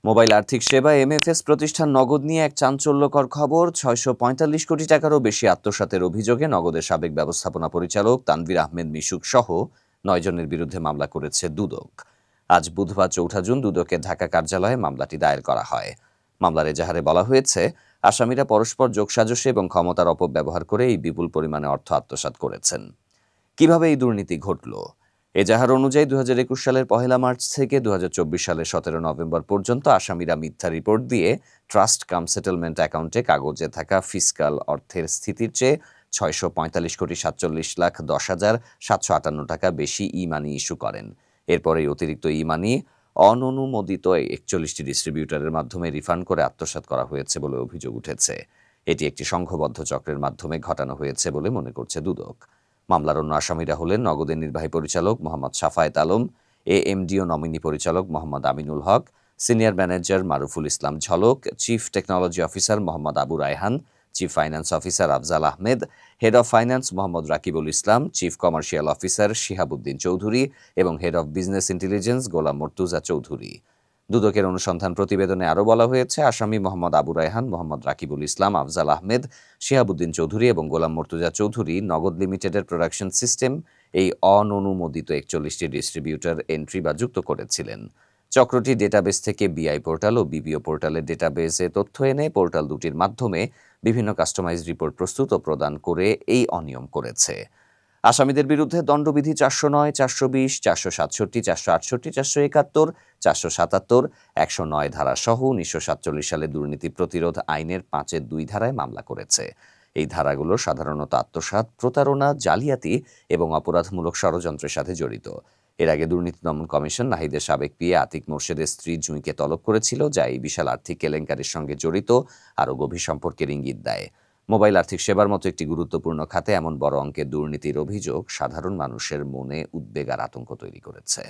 Mobile আর্থিক সেবা MFS প্রতিষ্ঠান নগদ নিয়ে এক চাঞ্চল্যকর খবর। ৬৪৫ কোটি টাকারও বেশি আত্মসাতের অভিযোগে নগদের সাবেক ব্যবস্থাপনা পরিচালক তানভীর আহমেদ মিশুক সহ ৯ জনের বিরুদ্ধে মামলা করেছে দুদক। আজ বুধবার ৪ জুন দুদকের ঢাকা কার্যালয়ে মামলাটি দায়ের করা হয়। মামলার এজাহারে বলা হয়েছে, আসামিরা পরস্পর যোগসাজশে এবং ক্ষমতার অপব্যবহার করে এই বিপুল পরিমাণে অর্থ আত্মসাৎ করেছেন। কিভাবে এই দুর্নীতি ঘটল? এজাহার অনুযায়ী ২০২১ সালের ১ মার্চ থেকে ২০২৪ সালের ১৭ নভেম্বর পর্যন্ত আসামিরা মিথ্যা রিপোর্ট দিয়ে ট্রাস্ট কাম সেটেলমেন্ট অ্যাকাউন্টে কাগজে থাকা ফিসকাল অর্থের স্থিতির চেয়ে ৬৪৫,১০,১০,৭৫৮ টাকা বেশি ই মানি ইস্যু করেন। এরপর এই অতিরিক্ত ই মানি অননুমোদিত ৪১টি ডিস্ট্রিবিউটরের মাধ্যমে রিফান্ড করে আত্মসাৎ করা হয়েছে বলে অভিযোগ উঠেছে। এটি একটি সংঘবদ্ধ চক্রের মাধ্যমে ঘটানো হয়েছে বলে মনে করছে দুদক। মামলার অন্য আসামিরা হলেন নগদের নির্বাহী পরিচালক মোহাম্মদ সাফায়েত আলম, এএমডিও নমিনি পরিচালক মোহাম্মদ আমিনুল হক, সিনিয়র ম্যানেজার মারুফুল ইসলাম ঝলক, chief technology officer Mohammad Abu Raihan, chief finance officer Afzal Ahmed, head of finance Mohammad Rakibul Islam, chief commercial officer Shihabuddin Chowdhury এবং হেড অব বিজনেস ইন্টেলিজেন্স গোলাম মর্তুজা চৌধুরী। দুদকের অনুসন্ধান প্রতিবেদনে আরও বলা হয়েছে, আসামি মোহাম্মদ আবু রায়হান, মোহাম্মদ রাকিবুল ইসলাম, আফজাল আহমেদ, শিহাবুদ্দিন চৌধুরী এবং গোলাম মর্তুজা চৌধুরী নগদ লিমিটেডের প্রোডাকশন সিস্টেম এই অননুমোদিত ৪১টি ডিস্ট্রিবিউটর এন্ট্রি বা যুক্ত করেছিলেন। চক্রটি ডেটাবেস থেকে বিআই পোর্টাল ও বিবিও পোর্টালের ডেটাবেসে তথ্য এনে পোর্টাল দুটির মাধ্যমে বিভিন্ন কাস্টমাইজ রিপোর্ট প্রস্তুত ও প্রদান করে এই অনিয়ম করেছে। আসামিদের বিরুদ্ধে দণ্ডবিধি ৪০৯, ৪২০, ৪৬৭, ৪৬৮, ৪৭১, ৪৭৭, ১০৯ ধারা সহ ১৯৪৭ সালে দুর্নীতি প্রতিরোধ আইনের ৫-এর ২ ধারায় মামলা করেছে। এই ধারাগুলো সাধারণত আত্মসাৎ, প্রতারণা, জালিয়াতি এবং অপরাধমূলক ষড়যন্ত্রের সাথে জড়িত। এর আগে দুর্নীতি দমন কমিশন নাহিদের সাবেক পিএ আতিক মোর্শেদের স্ত্রী জুঁইকে তলব করেছিল, যা এই বিশাল আর্থিক কেলেঙ্কারির সঙ্গে জড়িত আরও গভীর সম্পর্কের ইঙ্গিত দেয়। মোবাইল আর্থিক সেবার মতো একটি গুরুত্বপূর্ণ খাতে এমন বড় অঙ্কের দুর্নীতির অভিযোগ সাধারণ মানুষের মনে উদ্বেগ আর আতঙ্ক তৈরি করেছে।